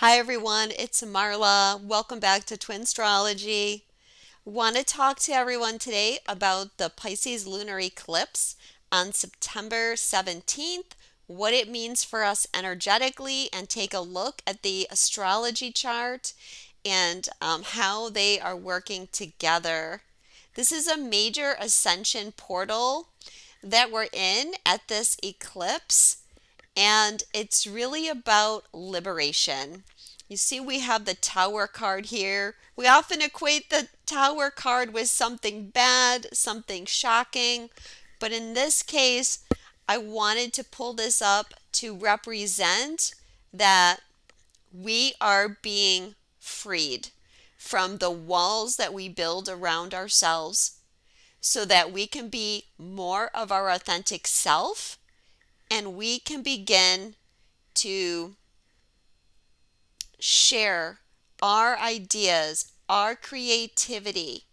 Hi everyone, it's Marla. Welcome back to Twinstrology. Want to talk to everyone today about the Pisces Lunar Eclipse on September 17th, what it means for us energetically, and take a look at the astrology chart and how they are working together. This is a major ascension portal that we're in at this eclipse, and it's really about liberation. You see, we have the Tower card here. We often equate the Tower card with something bad, something shocking, but in this case, I wanted to pull this up to represent that we are being freed from the walls that we build around ourselves so that we can be more of our authentic self and we can begin to share our ideas, our creativity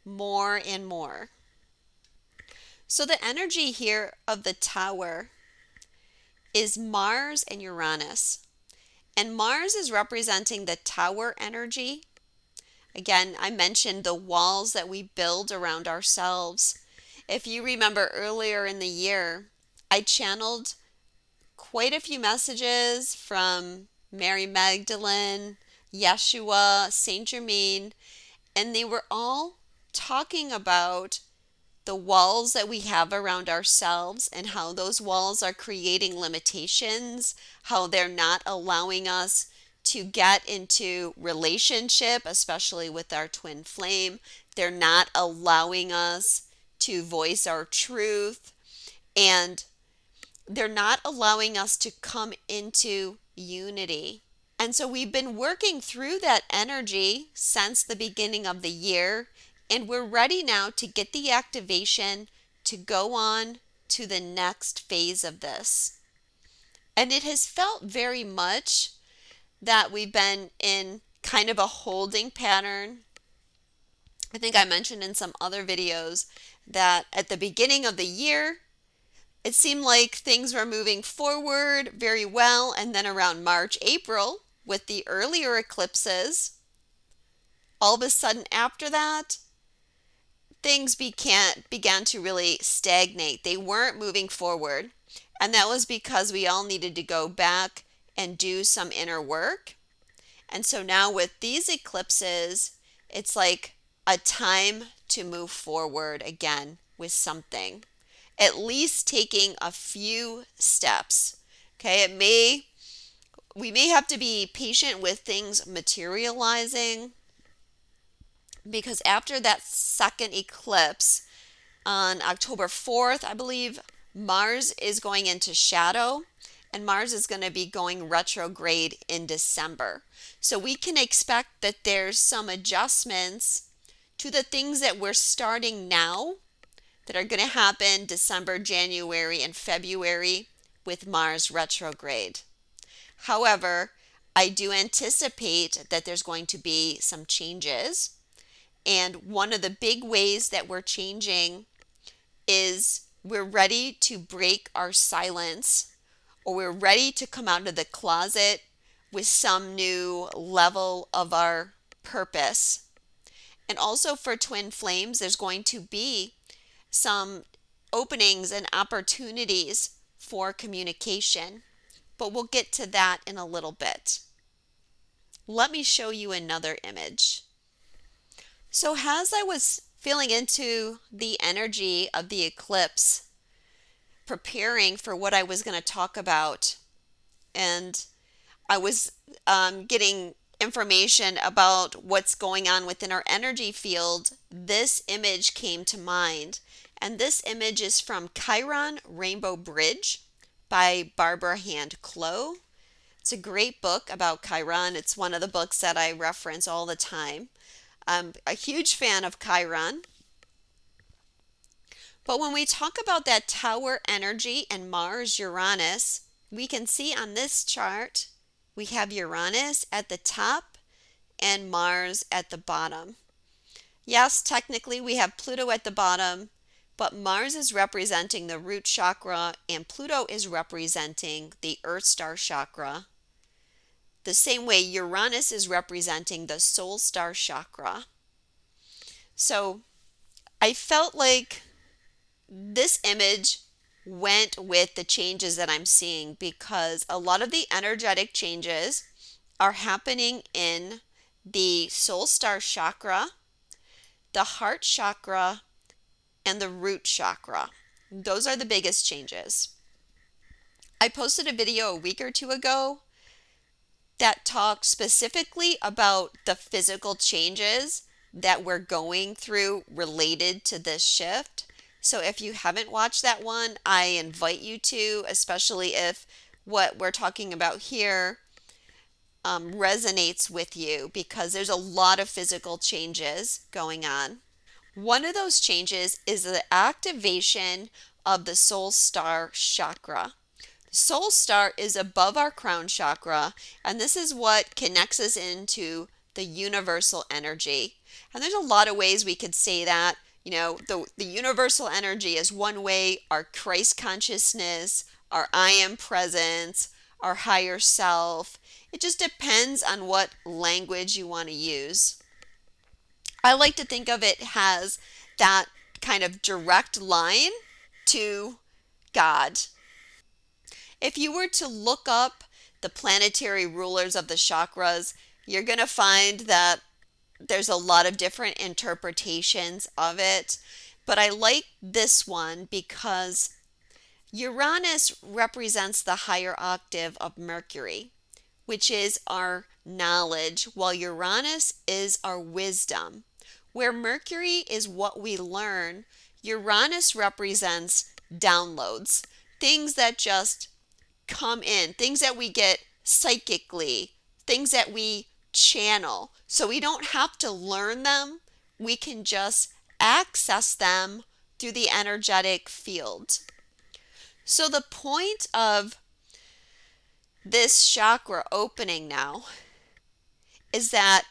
more and more. So the energy here of the Tower is Mars and Uranus. And Mars is representing the Tower energy. Again, I mentioned the walls that we build around ourselves. If you remember earlier in the year, I channeled quite a few messages from Mary Magdalene, Yeshua, Saint Germain, and they were all talking about the walls that we have around ourselves and how those walls are creating limitations, how they're not allowing us to get into relationship, especially with our twin flame. They're not allowing us to voice our truth, and they're not allowing us to come into unity. And so we've been working through that energy since the beginning of the year, and we're ready now to get the activation to go on to the next phase of this. And it has felt very much that we've been in kind of a holding pattern. I think I mentioned in some other videos that at the beginning of the year, it seemed like things were moving forward very well, and then around March, April, with the earlier eclipses, all of a sudden after that, things began to really stagnate. They weren't moving forward, and that was because we all needed to go back and do some inner work. And so now with these eclipses, it's like a time to move forward again with something, at least taking a few steps. Okay, we may have to be patient with things materializing, because after that second eclipse on October 4th, I believe, Mars is going into shadow, and Mars is going to be going retrograde in December. So we can expect that there's some adjustments to the things that we're starting now that are going to happen December, January, and February with Mars retrograde. However, I do anticipate that there's going to be some changes. And one of the big ways that we're changing is we're ready to break our silence, or we're ready to come out of the closet with some new level of our purpose. And also for twin flames, there's going to be some openings and opportunities for communication, but we'll get to that in a little bit. Let me show you another image. So as I was feeling into the energy of the eclipse, preparing for what I was going to talk about, and I was getting information about what's going on within our energy field, this image came to mind. And this image is from Chiron Rainbow Bridge by Barbara Hand Clow. It's a great book about Chiron. It's one of the books that I reference all the time. I'm a huge fan of Chiron. But when we talk about that Tower energy and Mars Uranus, we can see on this chart we have Uranus at the top and Mars at the bottom. Yes, technically we have Pluto at the bottom, but Mars is representing the root chakra and Pluto is representing the Earth Star chakra. the same way Uranus is representing the soul star chakra. So I felt like this image went with the changes that I'm seeing because a lot of the energetic changes are happening in the soul star chakra, the heart chakra, and the root chakra. Those are the biggest changes. I posted a video a week or two ago that talked specifically about the physical changes that we're going through related to this shift. So if you haven't watched that one, I invite you to, especially if what we're talking about here resonates with you, because there's a lot of physical changes going on. One of those changes is the activation of the soul star chakra. Soul star is above our crown chakra, and this is what connects us into the universal energy. And there's a lot of ways we could say that. The universal energy is one way, our Christ consciousness, our I am presence, our higher self. It just depends on what language you want to use. I like to think of it as that kind of direct line to God. If you were to look up the planetary rulers of the chakras, you're going to find that there's a lot of different interpretations of it. But I like this one because Uranus represents the higher octave of Mercury, which is our knowledge, while Uranus is our wisdom. Where Mercury is what we learn, Uranus represents downloads, things that just come in, things that we get psychically, things that we channel. So we don't have to learn them, we can just access them through the energetic field. So the point of this chakra opening now is that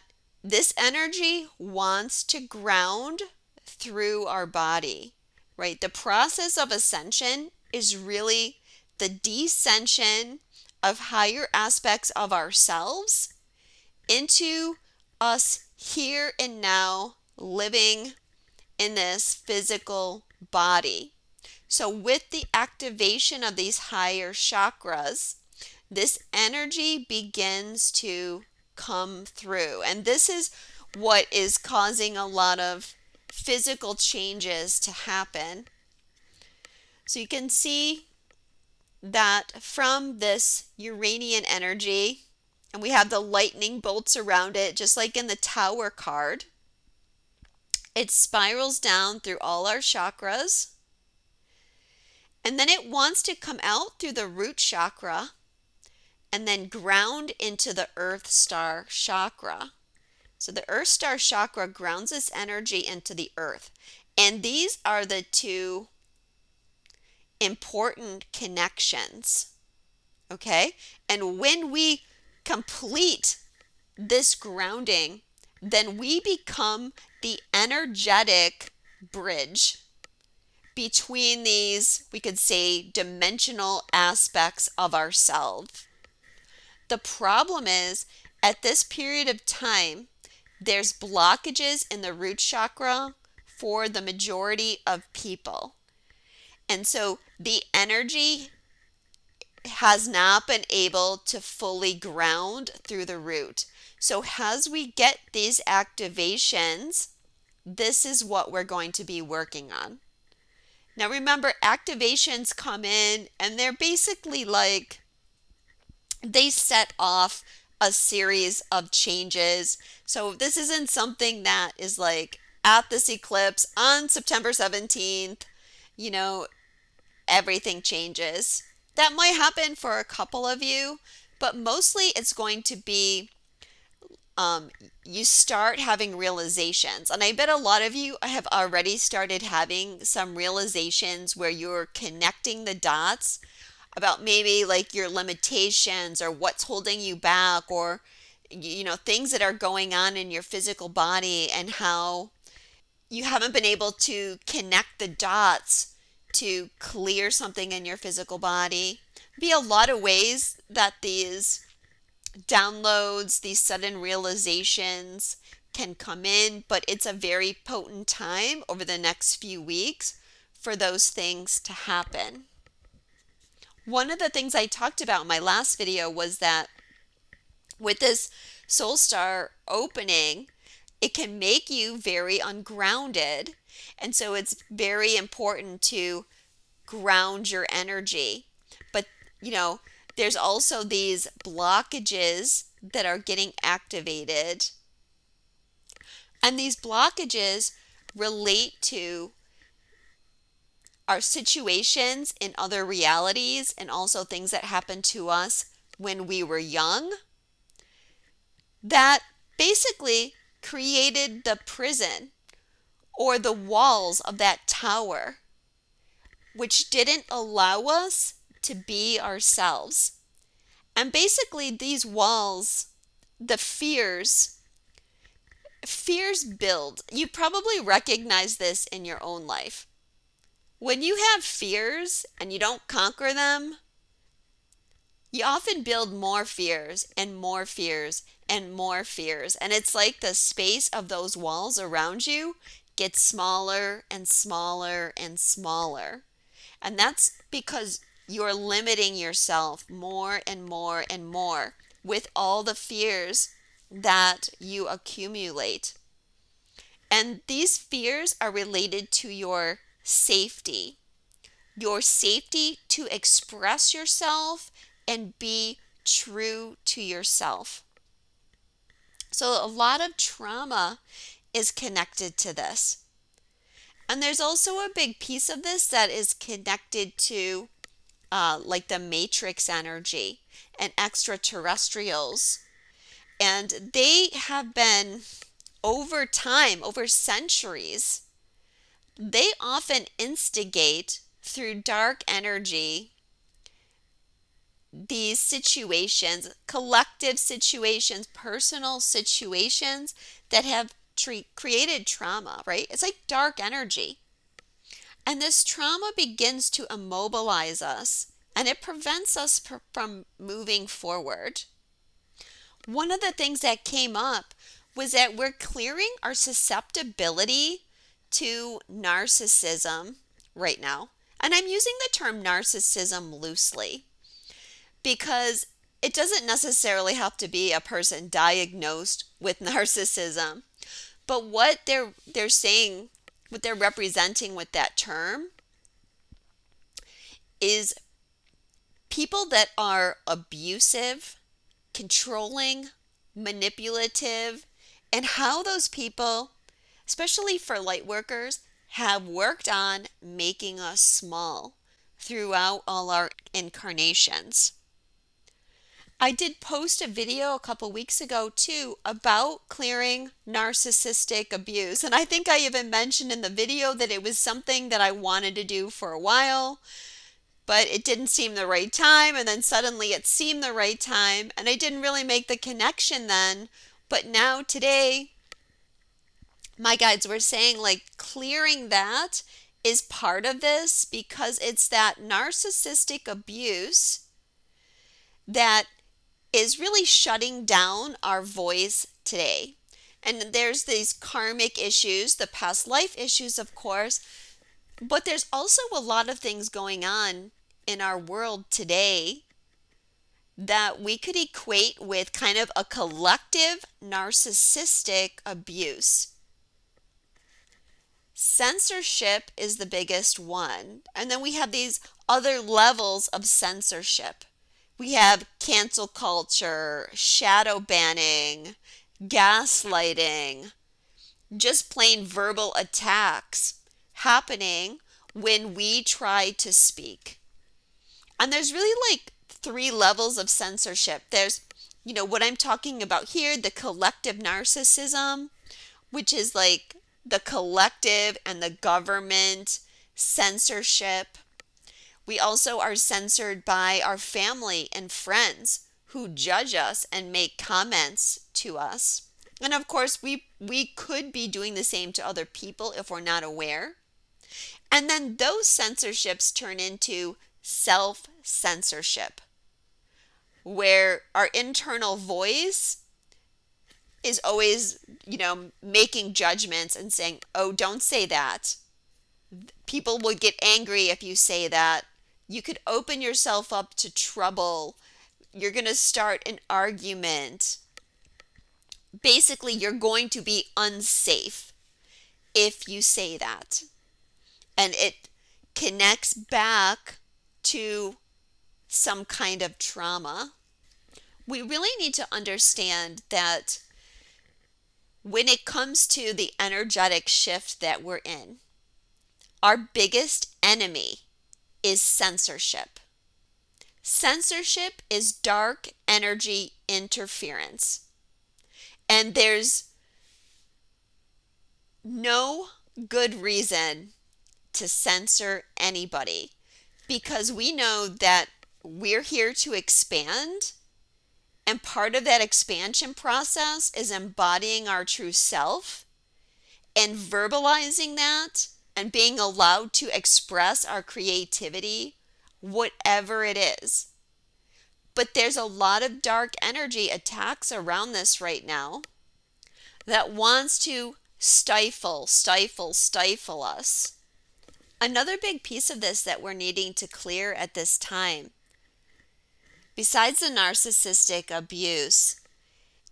this energy wants to ground through our body, right? The process of ascension is really the descension of higher aspects of ourselves into us here and now living in this physical body. So with the activation of these higher chakras, this energy begins to come through. And this is what is causing a lot of physical changes to happen. So you can see that from this Uranian energy, and we have the lightning bolts around it, just like in the Tower card, it spirals down through all our chakras. And then it wants to come out through the root chakra and then ground into the Earth Star chakra. So the Earth Star chakra grounds this energy into the earth. And these are the two important connections. Okay? And when we complete this grounding, then we become the energetic bridge between these, we could say, dimensional aspects of ourselves. The problem is, at this period of time, there's blockages in the root chakra for the majority of people. And so the energy has not been able to fully ground through the root. So as we get these activations, this is what we're going to be working on. Now remember, activations come in and they're basically like, they set off a series of changes. So this isn't something that is like at this eclipse on September 17th, everything changes. That might happen for a couple of you, but mostly it's going to be you start having realizations. And I bet a lot of you have already started having some realizations where you're connecting the dots about maybe like your limitations or what's holding you back, or things that are going on in your physical body and how you haven't been able to connect the dots to clear something in your physical body. Be a lot of ways that these downloads, these sudden realizations can come in, but it's a very potent time over the next few weeks for those things to happen. One of the things I talked about in my last video was that with this soul star opening, it can make you very ungrounded. And so it's very important to ground your energy. But, there's also these blockages that are getting activated. And these blockages relate to our situations in other realities and also things that happened to us when we were young that basically created the prison or the walls of that tower, which didn't allow us to be ourselves. And basically these walls, the fears build. You probably recognize this in your own life. When you have fears and you don't conquer them, you often build more fears and more fears and more fears. And it's like the space of those walls around you gets smaller and smaller and smaller. And that's because you're limiting yourself more and more and more with all the fears that you accumulate. And these fears are related to your safety to express yourself and be true to yourself. So a lot of trauma is connected to this. And there's also a big piece of this that is connected to like the matrix energy and extraterrestrials. And they have been, over time, over centuries, they often instigate through dark energy these situations, collective situations, personal situations that have created trauma, right? It's like dark energy. And this trauma begins to immobilize us and it prevents us from moving forward. One of the things that came up was that we're clearing our susceptibility to narcissism right now. And I'm using the term narcissism loosely because it doesn't necessarily have to be a person diagnosed with narcissism. But what they're saying, what they're representing with that term is people that are abusive, controlling, manipulative, and how those people, especially for light workers, have worked on making us small throughout all our incarnations. I did post a video a couple weeks ago too about clearing narcissistic abuse. And I think I even mentioned in the video that it was something that I wanted to do for a while, but it didn't seem the right time. And then suddenly it seemed the right time. And I didn't really make the connection then. But now today, my guides were saying like clearing that is part of this because it's that narcissistic abuse that is really shutting down our voice today. And there's these karmic issues, the past life issues, of course, but there's also a lot of things going on in our world today that we could equate with kind of a collective narcissistic abuse. Censorship is the biggest one. And then we have these other levels of censorship. We have cancel culture, shadow banning, gaslighting, just plain verbal attacks happening when we try to speak. And there's really like 3 levels of censorship. There's, what I'm talking about here, the collective narcissism, which is like the collective and the government censorship. We also are censored by our family and friends who judge us and make comments to us. And of course, we could be doing the same to other people if we're not aware. And then those censorships turn into self-censorship. where our internal voice is always, making judgments and saying, oh, don't say that. People will get angry if you say that. You could open yourself up to trouble. You're going to start an argument. Basically, you're going to be unsafe if you say that. And it connects back to some kind of trauma. We really need to understand that when it comes to the energetic shift that we're in, our biggest enemy is censorship. Censorship is dark energy interference. And there's no good reason to censor anybody, because we know that we're here to expand, and part of that expansion process is embodying our true self and verbalizing that and being allowed to express our creativity, whatever it is. But there's a lot of dark energy attacks around this right now that wants to stifle us. Another big piece of this that we're needing to clear at this time, besides the narcissistic abuse,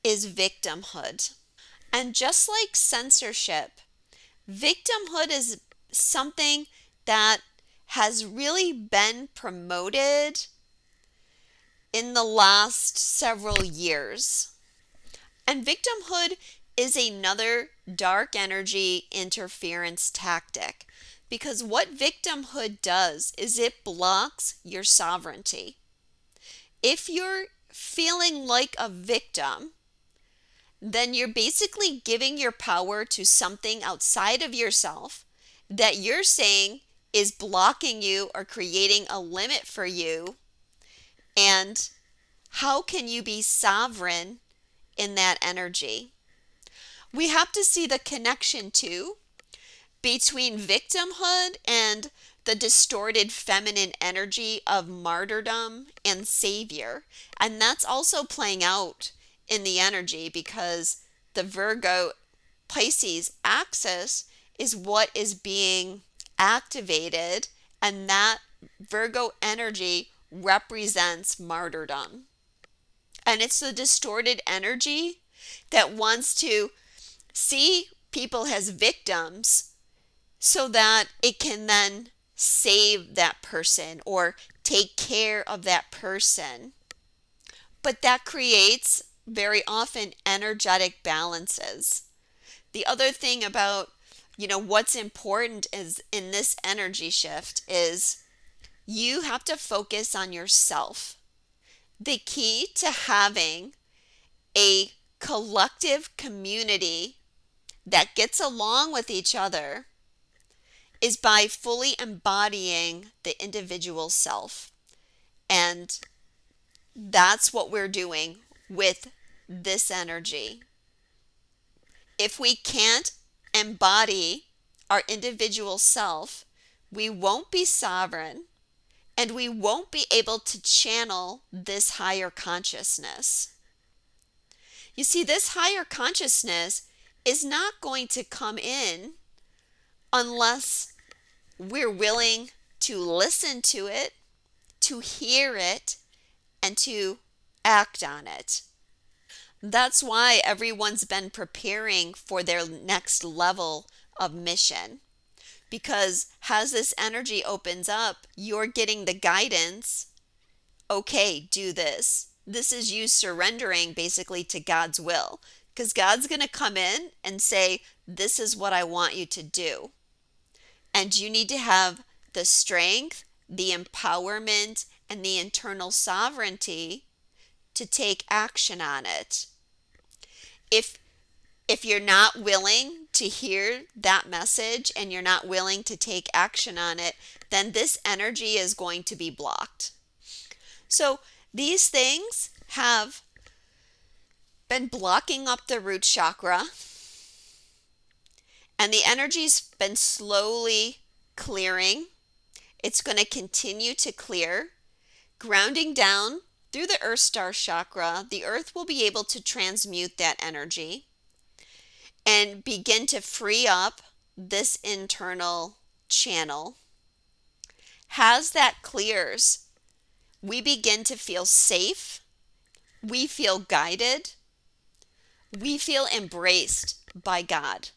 is victimhood. And just like censorship, victimhood is something that has really been promoted in the last several years. And victimhood is another dark energy interference tactic, because what victimhood does is it blocks your sovereignty. If you're feeling like a victim, then you're basically giving your power to something outside of yourself that you're saying is blocking you or creating a limit for you. And how can you be sovereign in that energy? We have to see the connection too between victimhood and the distorted feminine energy of martyrdom and savior. And that's also playing out in the energy, because the Virgo Pisces axis is what is being activated, and that Virgo energy represents martyrdom. And it's the distorted energy that wants to see people as victims so that it can then save that person or take care of that person. But that creates very often energetic balances. The other thing about, what's important is in this energy shift is you have to focus on yourself. The key to having a collective community that gets along with each other is by fully embodying the individual self. And that's what we're doing with this energy. If we can't embody our individual self, we won't be sovereign, and we won't be able to channel this higher consciousness. You see, this higher consciousness is not going to come in unless we're willing to listen to it, to hear it, and to act on it. That's why everyone's been preparing for their next level of mission. Because as this energy opens up, you're getting the guidance. Okay, do this. This is you surrendering basically to God's will. Because God's going to come in and say, this is what I want you to do. And you need to have the strength, the empowerment, and the internal sovereignty to take action on it. If you're not willing to hear that message and you're not willing to take action on it, then this energy is going to be blocked. So these things have been blocking up the root chakra, and the energy's been slowly clearing. It's going to continue to clear, grounding down through the Earth Star chakra, the Earth will be able to transmute that energy and begin to free up this internal channel. As that clears, we begin to feel safe, we feel guided, we feel embraced by God.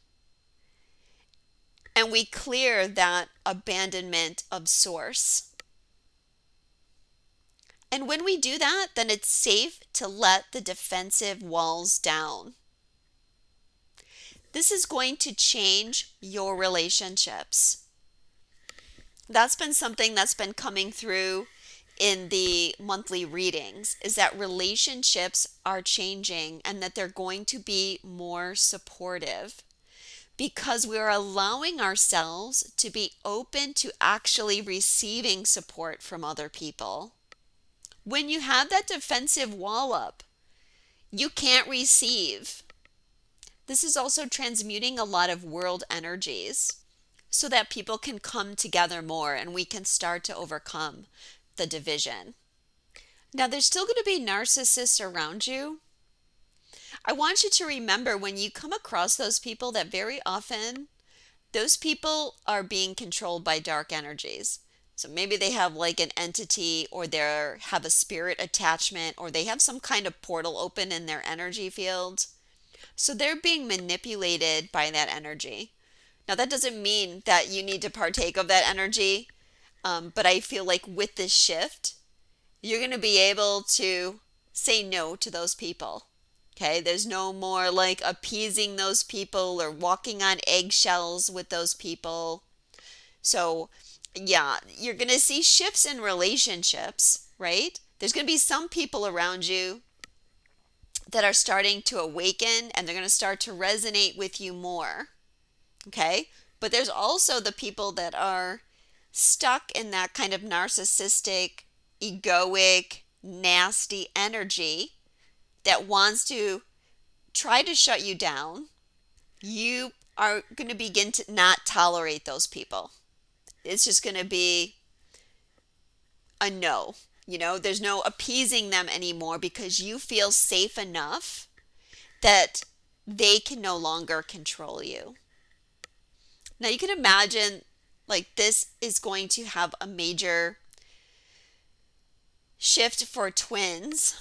And we clear that abandonment of source. And when we do that, then it's safe to let the defensive walls down. This is going to change your relationships. That's been something that's been coming through in the monthly readings, is that relationships are changing and that they're going to be more supportive because we are allowing ourselves to be open to actually receiving support from other people. When you have that defensive wall up, you can't receive. This is also transmuting a lot of world energies so that people can come together more and we can start to overcome the division. Now, there's still going to be narcissists around you. I want you to remember when you come across those people that very often those people are being controlled by dark energies. So maybe they have like an entity, or they have a spirit attachment, or they have some kind of portal open in their energy field. So they're being manipulated by that energy. Now, that doesn't mean that you need to partake of that energy, but I feel like with this shift, you're going to be able to say no to those people. Okay, there's no more like appeasing those people or walking on eggshells with those people. So, yeah, you're going to see shifts in relationships, right? There's going to be some people around you that are starting to awaken and they're going to start to resonate with you more. Okay, but there's also the people that are stuck in that kind of narcissistic, egoic, nasty energy that wants to try to shut you down. You are going to begin to not tolerate those people. It's just going to be a no. There's no appeasing them anymore because you feel safe enough that they can no longer control you. Now you can imagine like this is going to have a major shift for twins.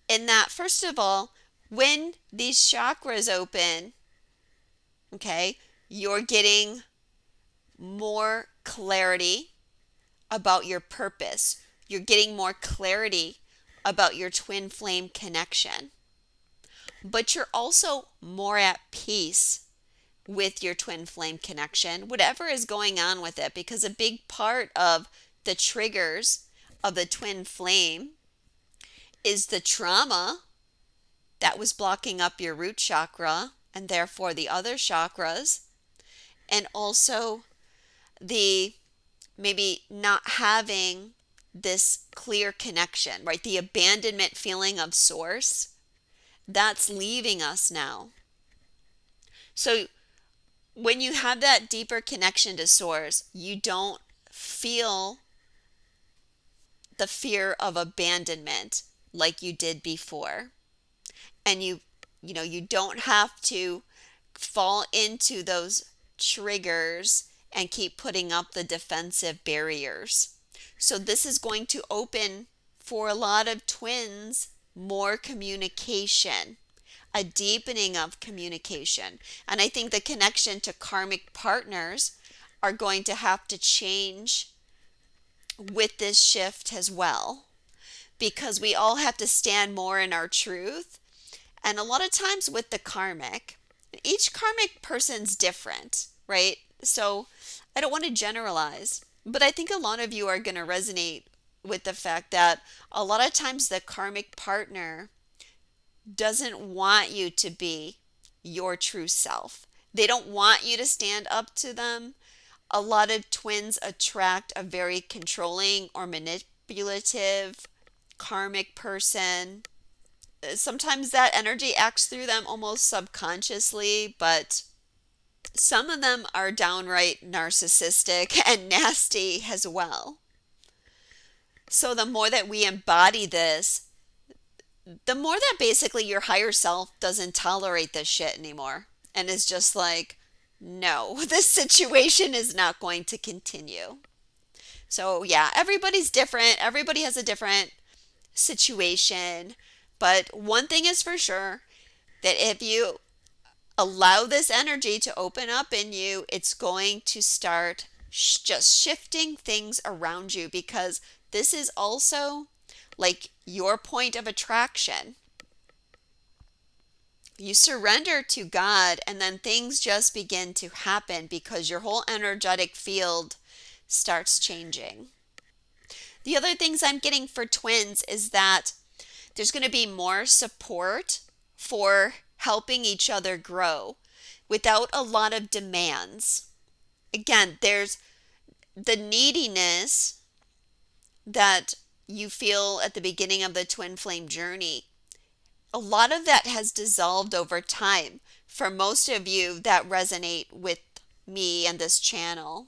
In that, first of all, when these chakras open, okay, you're getting more clarity about your purpose. You're getting more clarity about your twin flame connection. But you're also more at peace with your twin flame connection, whatever is going on with it, because a big part of the triggers of the twin flame is the trauma that was blocking up your root chakra and therefore the other chakras, and also the maybe not having this clear connection, right? The abandonment feeling of source, that's leaving us now. So when you have that deeper connection to source, you don't feel the fear of abandonment like you did before. And you don't have to fall into those triggers and keep putting up the defensive barriers. So this is going to open for a lot of twins more communication, a deepening of communication. And I think the connection to karmic partners are going to have to change with this shift as well, because we all have to stand more in our truth. And a lot of times with the karmic, each karmic person's different, right? So I don't want to generalize, but I think a lot of you are going to resonate with the fact that a lot of times the karmic partner doesn't want you to be your true self. They don't want you to stand up to them. A lot of twins attract a very controlling or manipulative karmic person. Sometimes that energy acts through them almost subconsciously, but some of them are downright narcissistic and nasty as well. So the more that we embody this, the more that basically your higher self doesn't tolerate this shit anymore and is just like, no, this situation is not going to continue. So, yeah, everybody's different. Everybody has a different situation. But one thing is for sure, that if you allow this energy to open up in you, it's going to start just shifting things around you, because this is also like your point of attraction. You surrender to God, and then things just begin to happen because your whole energetic field starts changing. The other things I'm getting for twins is that there's going to be more support for helping each other grow without a lot of demands. Again, there's the neediness that you feel at the beginning of the twin flame journey. A lot of that has dissolved over time for most of you that resonate with me and this channel.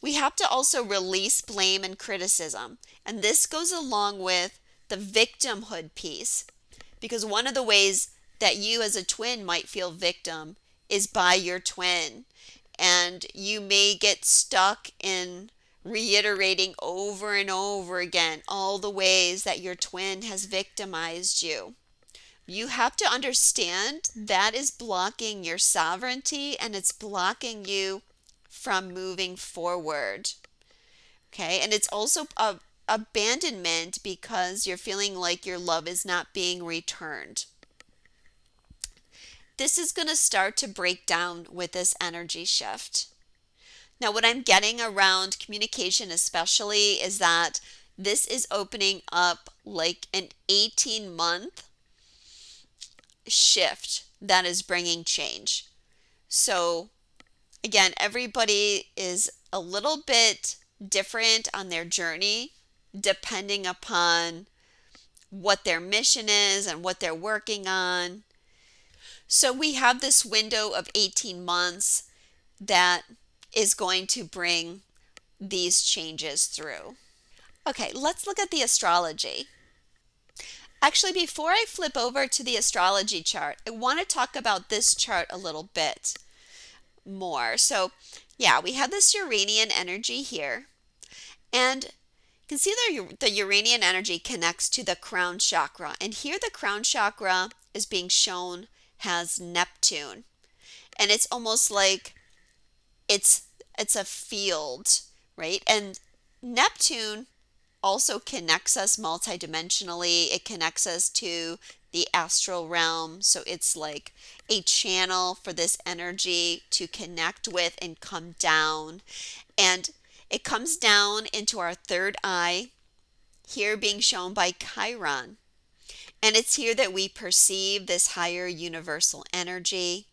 We have to also release blame and criticism. And this goes along with the victimhood piece, because one of the ways that you as a twin might feel victim is by your twin. And you may get stuck in reiterating over and over again all the ways that your twin has victimized you. You have to understand that is blocking your sovereignty, and it's blocking you from moving forward. Okay, and it's also abandonment because you're feeling like your love is not being returned. This is going to start to break down with this energy shift. Now, what I'm getting around communication especially is that this is opening up like an 18-month shift that is bringing change. So again, everybody is a little bit different on their journey depending upon what their mission is and what they're working on. So we have this window of 18 months that is going to bring these changes through. Okay, let's look at the astrology. Actually, before I flip over to the astrology chart, I want to talk about this chart a little bit more. So, yeah, we have this Uranian energy here. And you can see the Uranian energy connects to the crown chakra. And here the crown chakra is being shown as Neptune. And it's almost like it's a field, right? And Neptune also connects us multidimensionally. It connects us to the astral realm. So it's like a channel for this energy to connect with and come down. And it comes down into our third eye, here being shown by Chiron. And it's here that we perceive this higher universal energy.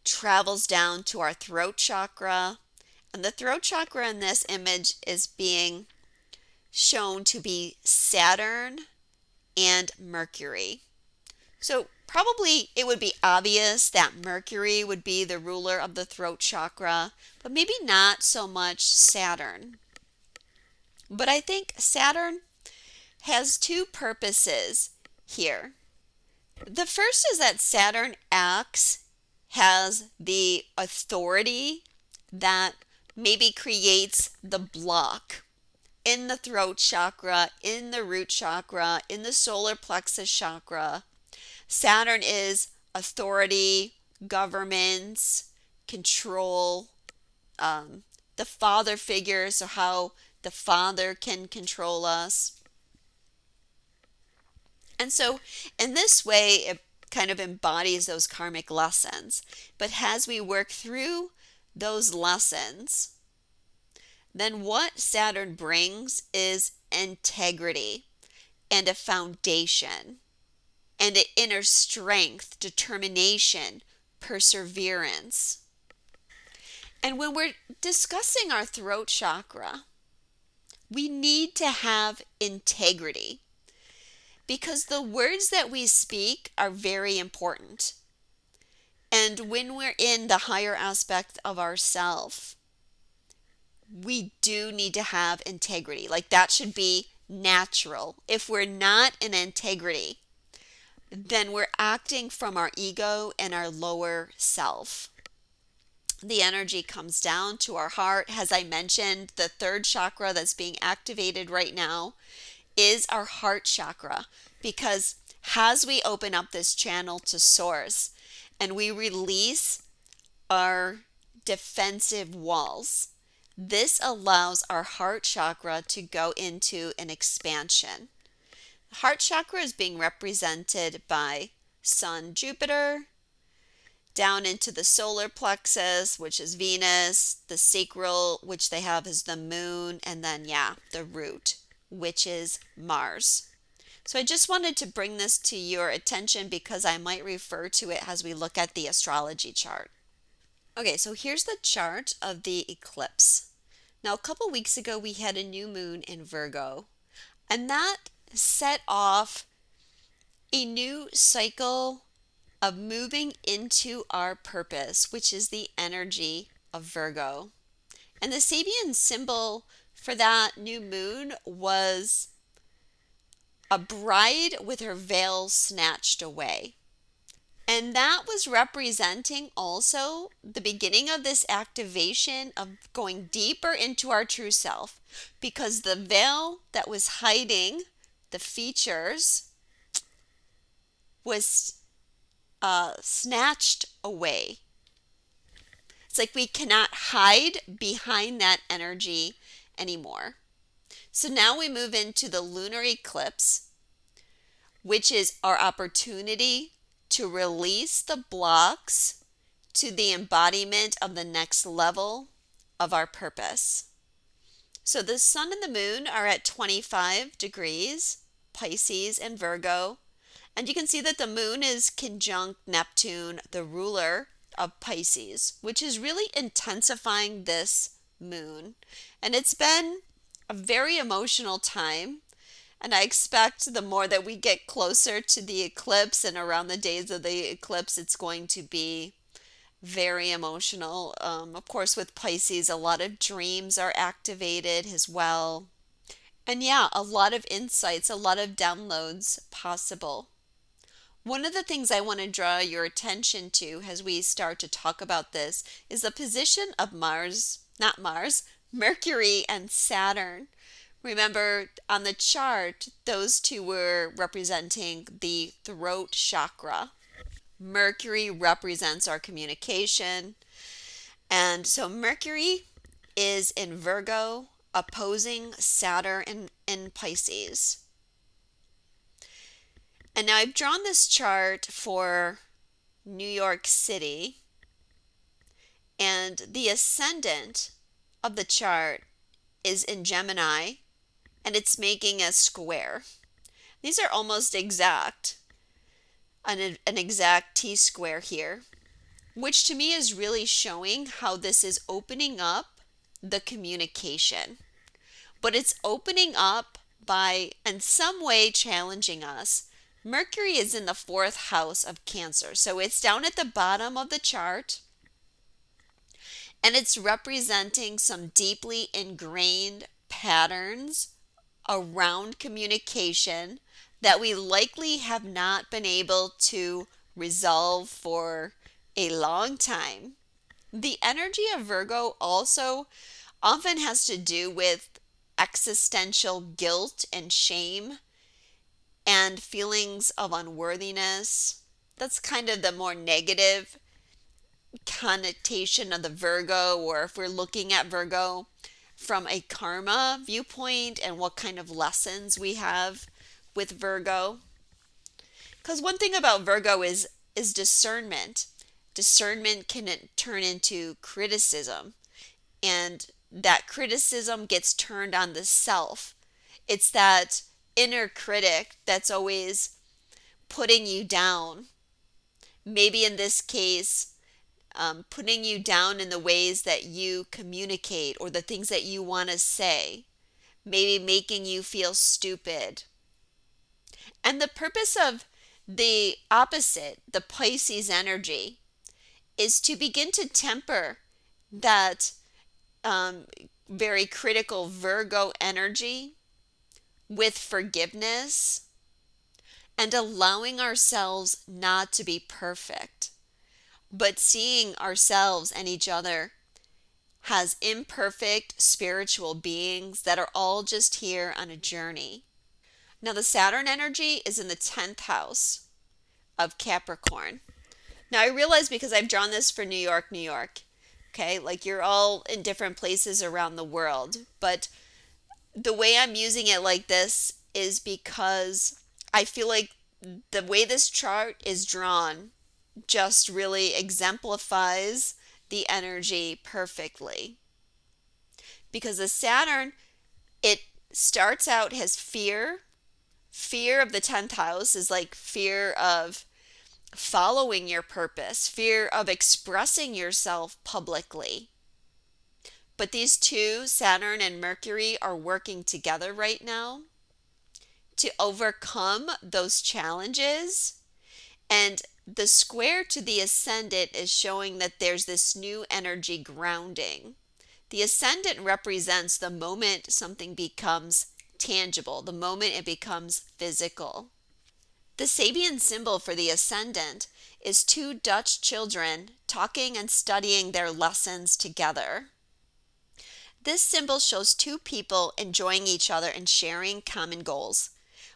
Travels down to our throat chakra. And the throat chakra in this image is being shown to be Saturn and Mercury. So probably it would be obvious that Mercury would be the ruler of the throat chakra, but maybe not so much Saturn. But I think Saturn has two purposes here. The first is that Saturn acts as the authority that maybe creates the block in the throat chakra, in the root chakra, in the solar plexus chakra. Saturn is authority, governments, control, the father figure, so how the father can control us. And so in this way, it kind of embodies those karmic lessons. But as we work through those lessons, then what Saturn brings is integrity and a foundation and an inner strength, determination, perseverance. And when we're discussing our throat chakra, we need to have integrity, because the words that we speak are very important. And when we're in the higher aspect of ourself, we do need to have integrity. Like that should be natural. If we're not in integrity, then we're acting from our ego and our lower self. The energy comes down to our heart. As I mentioned, the third chakra that's being activated right now is our heart chakra, because as we open up this channel to source and we release our defensive walls, this allows our heart chakra to go into an expansion. Heart chakra is being represented by Sun, Jupiter, down into the solar plexus, which is Venus, the sacral, which they have is the moon, and then, the root, which is Mars. So I just wanted to bring this to your attention because I might refer to it as we look at the astrology chart. Okay, so here's the chart of the eclipse. Now, a couple weeks ago, we had a new moon in Virgo, and that set off a new cycle of moving into our purpose, which is the energy of Virgo. And the Sabian symbol for that new moon was a bride with her veil snatched away. And that was representing also the beginning of this activation of going deeper into our true self, because the veil that was hiding the features was snatched away. It's like we cannot hide behind that energy anymore. So now we move into the lunar eclipse, which is our opportunity to release the blocks to the embodiment of the next level of our purpose. So the sun and the moon are at 25 degrees, Pisces and Virgo. And you can see that the moon is conjunct Neptune, the ruler of Pisces, which is really intensifying this moon. And it's been a very emotional time. And I expect the more that we get closer to the eclipse and around the days of the eclipse, it's going to be very emotional. Of course, with Pisces, a lot of dreams are activated as well. And a lot of insights, a lot of downloads possible. One of the things I want to draw your attention to as we start to talk about this is the position of Mercury and Saturn. Remember, on the chart, those two were representing the throat chakra. Mercury represents our communication. And so Mercury is in Virgo, opposing Saturn in Pisces. And now I've drawn this chart for New York City. And the ascendant of the chart is in Gemini, and it's making a square. These are almost exact, an exact T-square here, which to me is really showing how this is opening up the communication. But it's opening up by, in some way, challenging us. Mercury is in the 4th house of Cancer, so it's down at the bottom of the chart, and it's representing some deeply ingrained patterns around communication that we likely have not been able to resolve for a long time. The energy of Virgo also often has to do with existential guilt and shame and feelings of unworthiness. That's kind of the more negative connotation of the Virgo, or if we're looking at Virgo from a karma viewpoint and what kind of lessons we have with Virgo. Because one thing about Virgo is discernment. Discernment can turn into criticism, and that criticism gets turned on the self. It's that inner critic that's always putting you down. Maybe in this case, putting you down in the ways that you communicate or the things that you want to say. Maybe making you feel stupid. And the purpose of the opposite, the Pisces energy, is to begin to temper that very critical Virgo energy with forgiveness and allowing ourselves not to be perfect, but seeing ourselves and each other as imperfect spiritual beings that are all just here on a journey. Now, the Saturn energy is in the 10th house of Capricorn. Now, I realize because I've drawn this for New York, New York, okay, like you're all in different places around the world, but the way I'm using it like this is because I feel like the way this chart is drawn just really exemplifies the energy perfectly. Because the Saturn, it starts out as fear. Fear of the 10th house is like fear of following your purpose, fear of expressing yourself publicly. But these two, Saturn and Mercury, are working together right now to overcome those challenges. And the square to the ascendant is showing that there's this new energy grounding. The ascendant represents the moment something becomes tangible, the moment it becomes physical. The Sabian symbol for the ascendant is two Dutch children talking and studying their lessons together. This symbol shows two people enjoying each other and sharing common goals.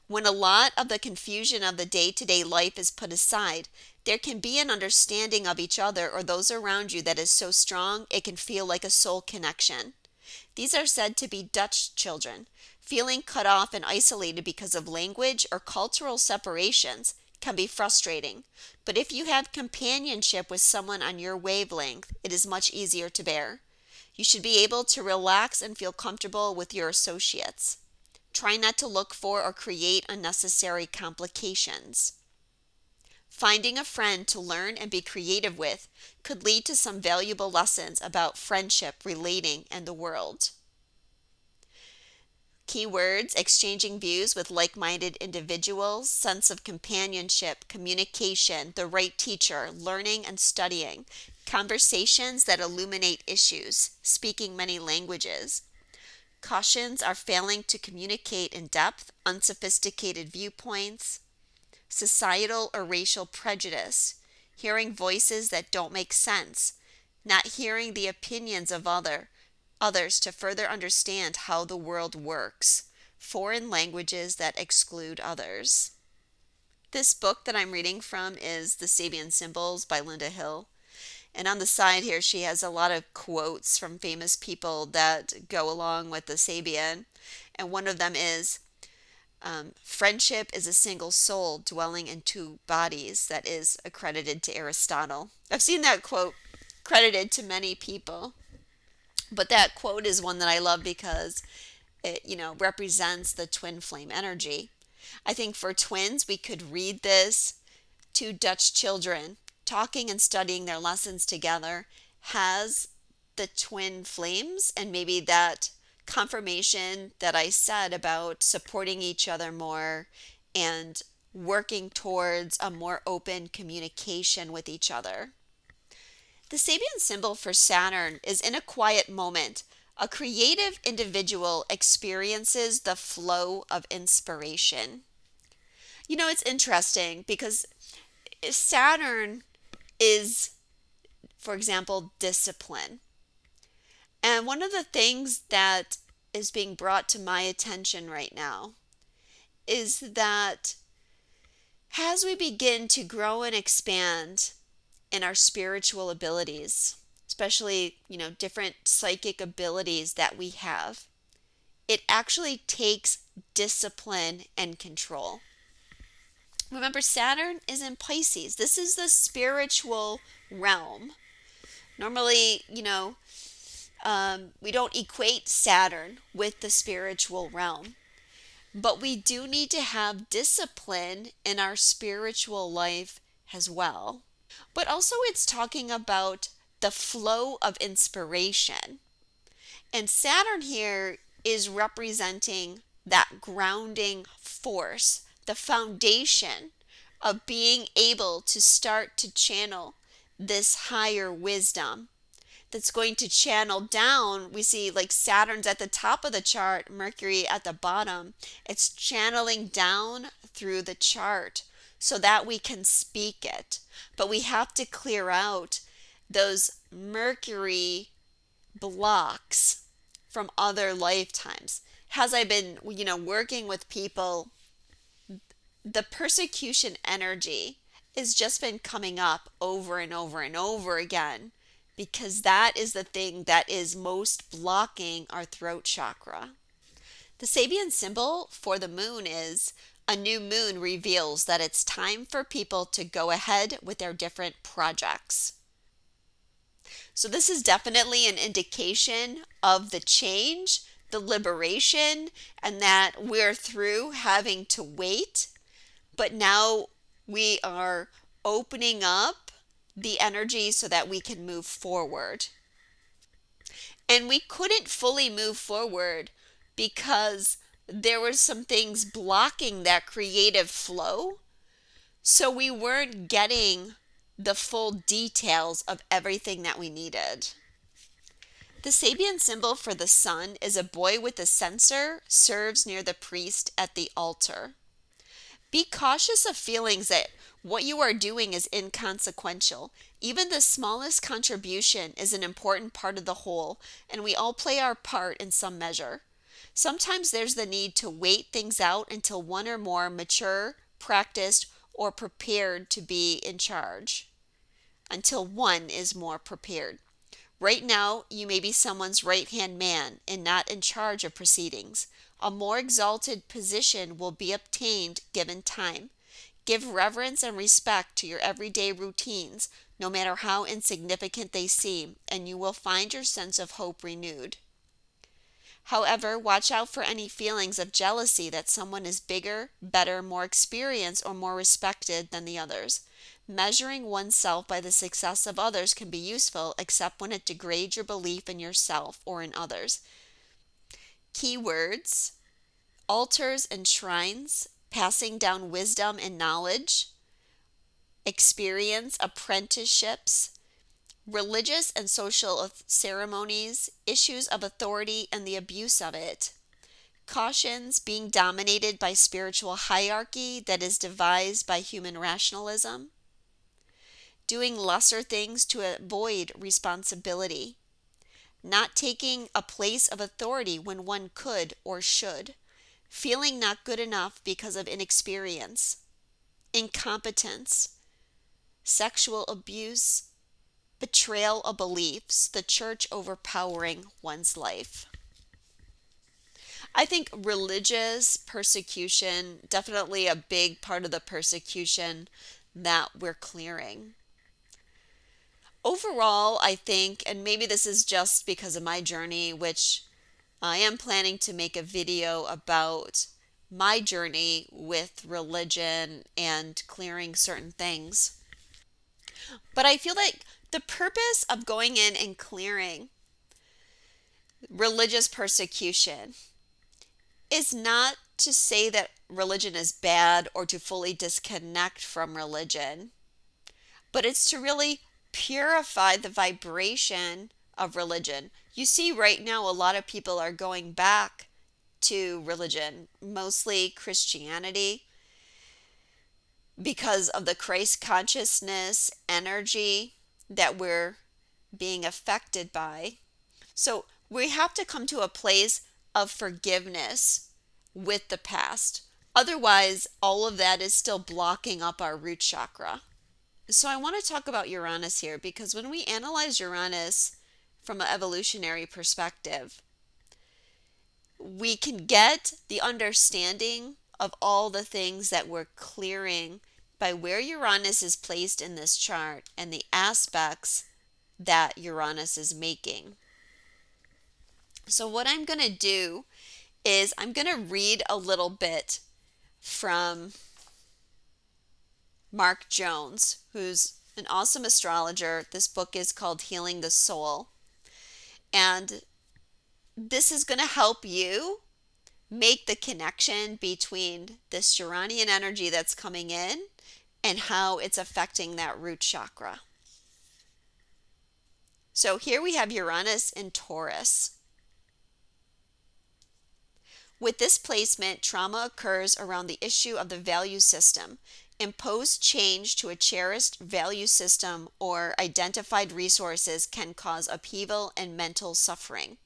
When a lot of the confusion of the day-to-day life is put aside, there can be an understanding of each other or those around you that is so strong it can feel like a soul connection. These are said to be Dutch children. Feeling cut off and isolated because of language or cultural separations can be frustrating, but if you have companionship with someone on your wavelength, it is much easier to bear. You should be able to relax and feel comfortable with your associates. Try not to look for or create unnecessary complications. Finding a friend to learn and be creative with could lead to some valuable lessons about friendship, relating, and the world. Keywords: exchanging views with like-minded individuals, sense of companionship, communication, the right teacher, learning and studying, conversations that illuminate issues, speaking many languages. Cautions are failing to communicate in depth, unsophisticated viewpoints, societal or racial prejudice, hearing voices that don't make sense, not hearing the opinions of others to further understand how the world works, foreign languages that exclude others. This book that I'm reading from is The Sabian Symbols by Linda Hill. And on the side here, she has a lot of quotes from famous people that go along with the Sabian. And one of them is, friendship is a single soul dwelling in two bodies. That is accredited to Aristotle. I've seen that quote credited to many people. But that quote is one that I love because it, represents the twin flame energy. I think for twins, we could read this. Two Dutch children talking and studying their lessons together has the twin flames, and maybe that confirmation that I said about supporting each other more and working towards a more open communication with each other. The Sabian symbol for Saturn is in a quiet moment. A creative individual experiences the flow of inspiration. It's interesting because Saturn is, for example, discipline. And one of the things that is being brought to my attention right now is that as we begin to grow and expand in our spiritual abilities, especially, different psychic abilities that we have, it actually takes discipline and control. Remember, Saturn is in Pisces. This is the spiritual realm. Normally, we don't equate Saturn with the spiritual realm, but we do need to have discipline in our spiritual life as well. But also, it's talking about the flow of inspiration. And Saturn here is representing that grounding force, the foundation of being able to start to channel this higher wisdom. that's going to channel down. We see like Saturn's at the top of the chart, Mercury at the bottom. It's channeling down through the chart so that we can speak it. But we have to clear out those Mercury blocks from other lifetimes. As I've been, working with people, the persecution energy has just been coming up over and over and over again because that is the thing that is most blocking our throat chakra. The Sabian symbol for the moon is a new moon reveals that it's time for people to go ahead with their different projects. So this is definitely an indication of the change, the liberation, and that we're through having to wait, but now we are opening up the energy so that we can move forward. And we couldn't fully move forward because there were some things blocking that creative flow. So we weren't getting the full details of everything that we needed. The Sabian symbol for the sun is a boy with a censer serves near the priest at the altar. Be cautious of feelings that what you are doing is inconsequential. Even the smallest contribution is an important part of the whole, and we all play our part in some measure. Sometimes there's the need to wait things out until one or more mature, practiced, or prepared to be in charge. Until one is more prepared. Right now, you may be someone's right-hand man and not in charge of proceedings. A more exalted position will be obtained given time. Give reverence and respect to your everyday routines, no matter how insignificant they seem, and you will find your sense of hope renewed. However, watch out for any feelings of jealousy that someone is bigger, better, more experienced, or more respected than the others. Measuring oneself by the success of others can be useful, except when it degrades your belief in yourself or in others. Keywords: altars and shrines, passing down wisdom and knowledge, experience, apprenticeships, religious and social ceremonies, issues of authority and the abuse of it. Cautions: being dominated by spiritual hierarchy that is devised by human rationalism. Doing lesser things to avoid responsibility. Not taking a place of authority when one could or should. Feeling not good enough because of inexperience. Incompetence. Sexual abuse. Betrayal of beliefs, the church overpowering one's life. I think religious persecution, definitely a big part of the persecution that we're clearing. Overall, I think, and maybe this is just because of my journey, which I am planning to make a video about my journey with religion and clearing certain things. But I feel like the purpose of going in and clearing religious persecution is not to say that religion is bad or to fully disconnect from religion, but it's to really purify the vibration of religion. You see, right now, a lot of people are going back to religion, mostly Christianity, because of the Christ consciousness energy that we're being affected by. So we have to come to a place of forgiveness with the past. Otherwise, all of that is still blocking up our root chakra. So I want to talk about Uranus here because when we analyze Uranus from an evolutionary perspective, we can get the understanding of all the things that we're clearing by where Uranus is placed in this chart and the aspects that Uranus is making. So what I'm going to do is I'm going to read a little bit from Mark Jones, who's an awesome astrologer. This book is called Healing the Soul. And this is going to help you make the connection between this Uranian energy that's coming in and how it's affecting that root chakra. So here we have Uranus in Taurus. With this placement, trauma occurs around the issue of the value system. Imposed change to a cherished value system or identified resources can cause upheaval and mental suffering.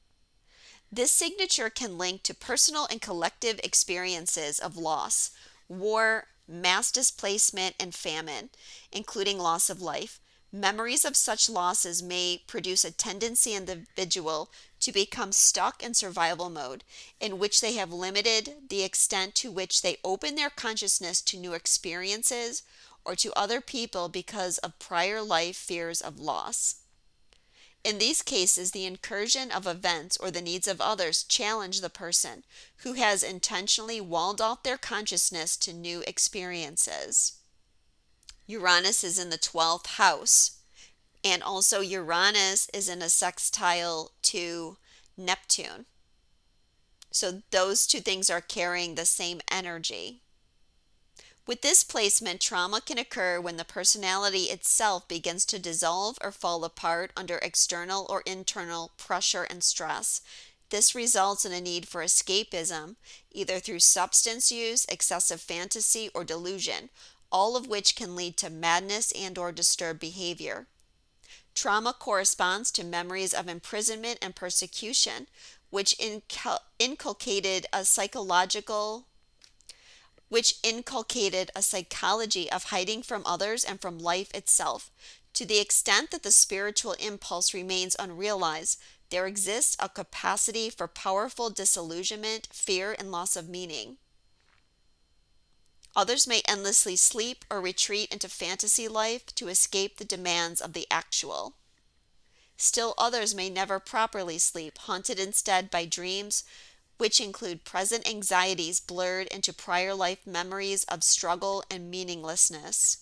This signature can link to personal and collective experiences of loss, war, mass displacement, and famine, including loss of life. Memories of such losses may produce a tendency in the individual to become stuck in survival mode, in which they have limited the extent to which they open their consciousness to new experiences or to other people because of prior life fears of loss. In these cases, the incursion of events or the needs of others challenge the person who has intentionally walled off their consciousness to new experiences. Uranus is in the 12th house, and also Uranus is in a sextile to Neptune. So those two things are carrying the same energy. With this placement, trauma can occur when the personality itself begins to dissolve or fall apart under external or internal pressure and stress. This results in a need for escapism, either through substance use, excessive fantasy, or delusion, all of which can lead to madness and/or disturbed behavior. Trauma corresponds to memories of imprisonment and persecution, which inculcated a psychology of hiding from others and from life itself. To the extent that the spiritual impulse remains unrealized, there exists a capacity for powerful disillusionment, fear, and loss of meaning. Others may endlessly sleep or retreat into fantasy life to escape the demands of the actual. Still others may never properly sleep, haunted instead by dreams which include present anxieties blurred into prior life memories of struggle and meaninglessness.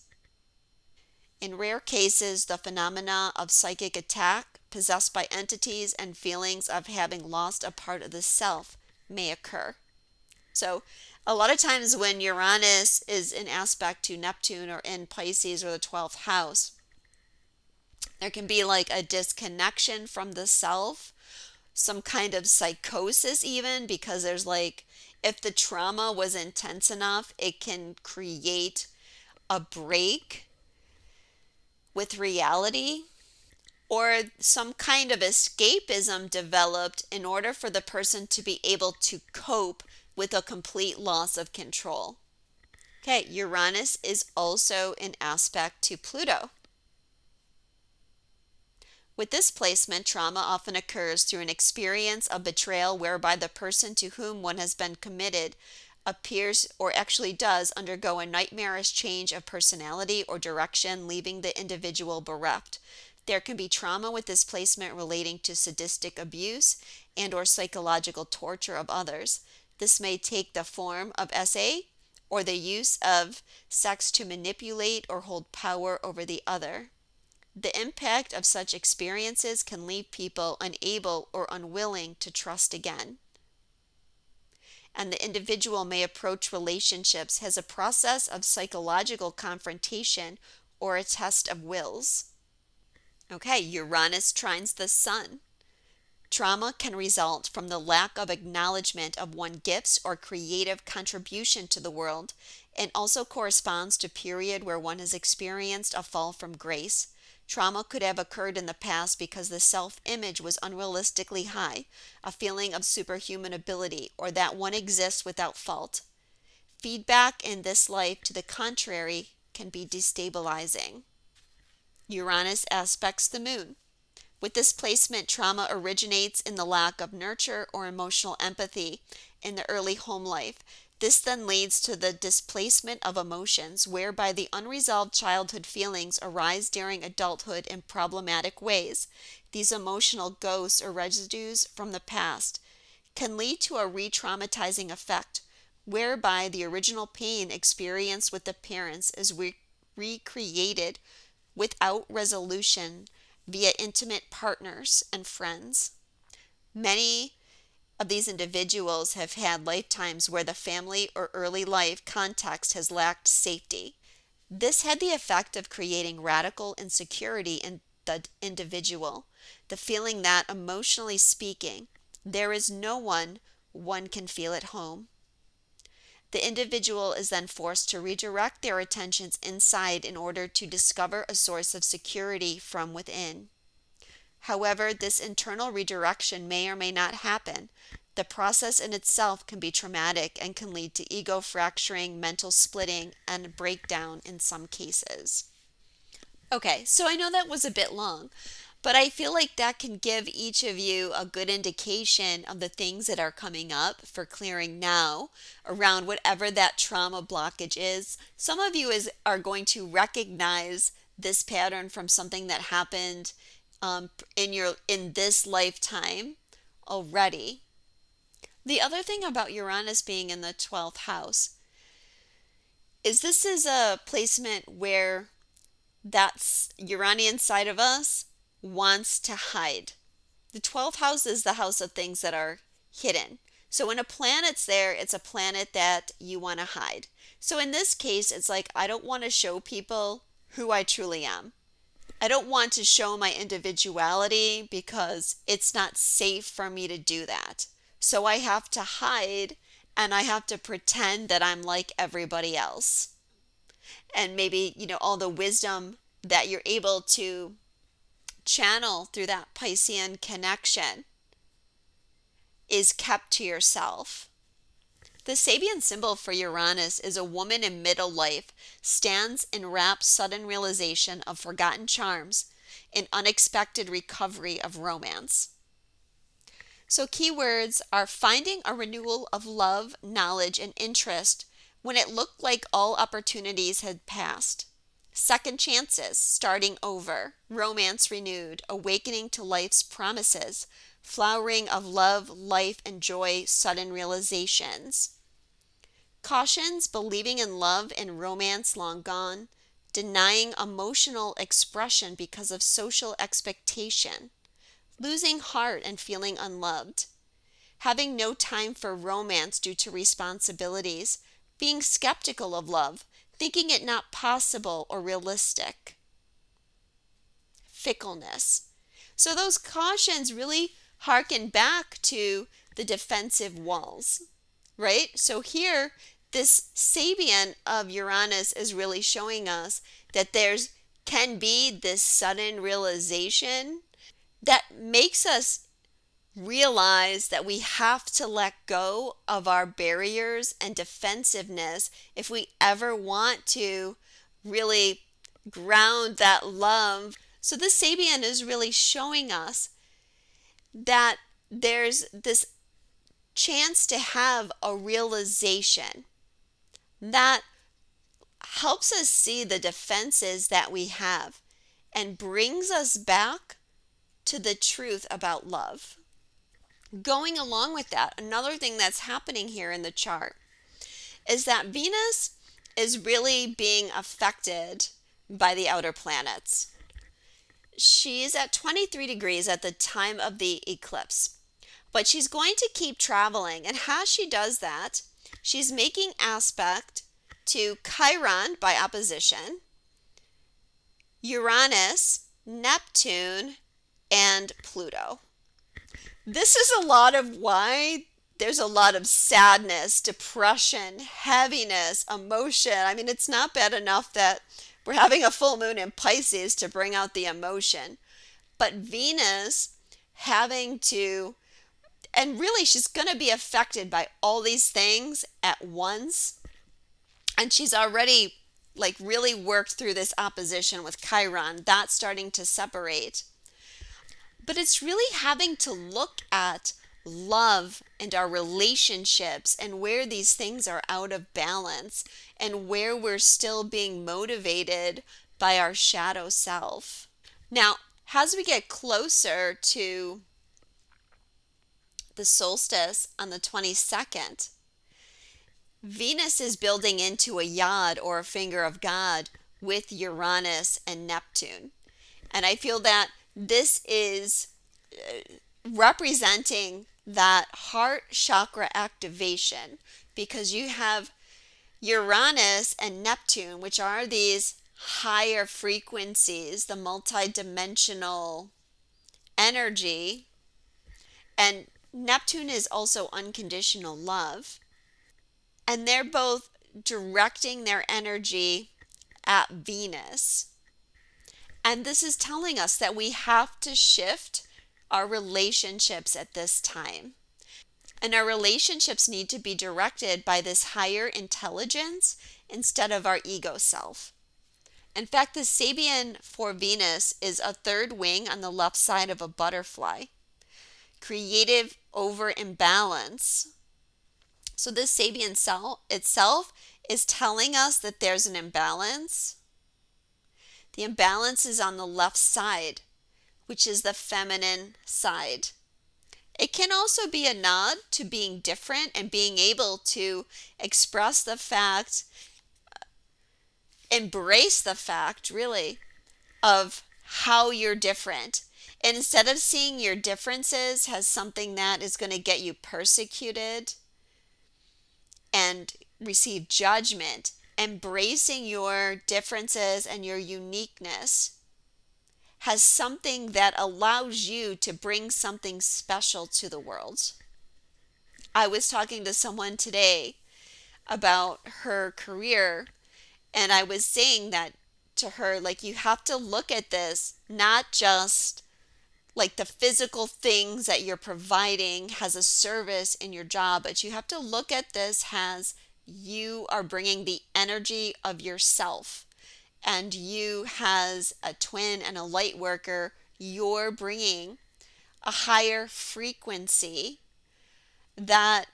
In rare cases, the phenomena of psychic attack, possessed by entities, and feelings of having lost a part of the self may occur. So, a lot of times when Uranus is in aspect to Neptune or in Pisces or the 12th house, there can be like a disconnection from the self, some kind of psychosis even, because there's like, if the trauma was intense enough, it can create a break with reality, or some kind of escapism developed in order for the person to be able to cope with a complete loss of control. Okay, Uranus is also in aspect to Pluto. With this placement, trauma often occurs through an experience of betrayal whereby the person to whom one has been committed appears or actually does undergo a nightmarish change of personality or direction, leaving the individual bereft. There can be trauma with this placement relating to sadistic abuse and or psychological torture of others. This may take the form of SA or the use of sex to manipulate or hold power over the other. The impact of such experiences can leave people unable or unwilling to trust again. And the individual may approach relationships as a process of psychological confrontation or a test of wills. Okay, Uranus trines the sun. Trauma can result from the lack of acknowledgement of one's gifts or creative contribution to the world, and also corresponds to a period where one has experienced a fall from grace. Trauma could have occurred in the past because the self-image was unrealistically high, a feeling of superhuman ability, or that one exists without fault. Feedback in this life to the contrary can be destabilizing. Uranus aspects the moon. With this placement, trauma originates in the lack of nurture or emotional empathy in the early home life. This then leads to the displacement of emotions, whereby the unresolved childhood feelings arise during adulthood in problematic ways. These emotional ghosts or residues from the past can lead to a re-traumatizing effect, whereby the original pain experienced with the parents is recreated without resolution via intimate partners and friends. Many of these individuals have had lifetimes where the family or early life context has lacked safety. This had the effect of creating radical insecurity in the individual. the feeling that, emotionally speaking, there is no one can feel at home. The individual is then forced to redirect their attentions inside in order to discover a source of security from within. However, this internal redirection may or may not happen. The process in itself can be traumatic and can lead to ego fracturing, mental splitting, and breakdown in some cases. Okay, so I know that was a bit long, but I feel like that can give each of you a good indication of the things that are coming up for clearing now around whatever that trauma blockage is. Some of you are going to recognize this pattern from something that happened in this lifetime already. The other thing about Uranus being in the 12th house is this is a placement where that's Uranian side of us wants to hide. The 12th house is the house of things that are hidden. So when a planet's there, it's a planet that you want to hide. So in this case, it's like, I don't want to show people who I truly am. I don't want to show my individuality because it's not safe for me to do that. So I have to hide and I have to pretend that I'm like everybody else. And maybe, all the wisdom that you're able to channel through that Piscean connection is kept to yourself. The Sabian symbol for Uranus is a woman in middle life, stands in rapt sudden realization of forgotten charms, in unexpected recovery of romance. So keywords are finding a renewal of love, knowledge, and interest when it looked like all opportunities had passed. Second chances, starting over, romance renewed, awakening to life's promises, flowering of love, life, and joy, sudden realizations. Cautions, believing in love and romance long gone, denying emotional expression because of social expectation, losing heart and feeling unloved, having no time for romance due to responsibilities, being skeptical of love, thinking it not possible or realistic, fickleness. So those cautions really harken back to the defensive walls, right? So here, this Sabian of Uranus is really showing us that can be this sudden realization that makes us realize that we have to let go of our barriers and defensiveness if we ever want to really ground that love. So this Sabian is really showing us that there's this chance to have a realization that helps us see the defenses that we have and brings us back to the truth about love. Going along with that, another thing that's happening here in the chart is that Venus is really being affected by the outer planets. She's at 23 degrees at the time of the eclipse, but she's going to keep traveling, and as she does that, she's making aspect to Chiron by opposition, Uranus, Neptune, and Pluto. This is a lot of why there's a lot of sadness, depression, heaviness, emotion. I mean, it's not bad enough that we're having a full moon in Pisces to bring out the emotion. But Venus having to, and really she's going to be affected by all these things at once. And she's already really worked through this opposition with Chiron. That's starting to separate. But it's really having to look at love and our relationships and where these things are out of balance and where we're still being motivated by our shadow self. Now, as we get closer to the solstice on the 22nd, Venus is building into a yod or a finger of God with Uranus and Neptune. And I feel that this is representing that heart chakra activation, because you have Uranus and Neptune, which are these higher frequencies, the multidimensional energy, and Neptune is also unconditional love. And they're both directing their energy at Venus. And this is telling us that we have to shift our relationships at this time. And our relationships need to be directed by this higher intelligence instead of our ego self. In fact, the Sabian for Venus is a third wing on the left side of a butterfly. Creative over imbalance. So this Sabian cell itself is telling us that there's an imbalance. The imbalance is on the left side, which is the feminine side. It can also be a nod to being different and being able to express the fact, embrace the fact, really, of how you're different. And instead of seeing your differences as something that is going to get you persecuted and receive judgment, embracing your differences and your uniqueness has something that allows you to bring something special to the world. I was talking to someone today about her career, and I was saying that to her, like, you have to look at this not just like the physical things that you're providing has a service in your job, but you have to look at this as you are bringing the energy of yourself, and you as a twin and a light worker, you're bringing a higher frequency that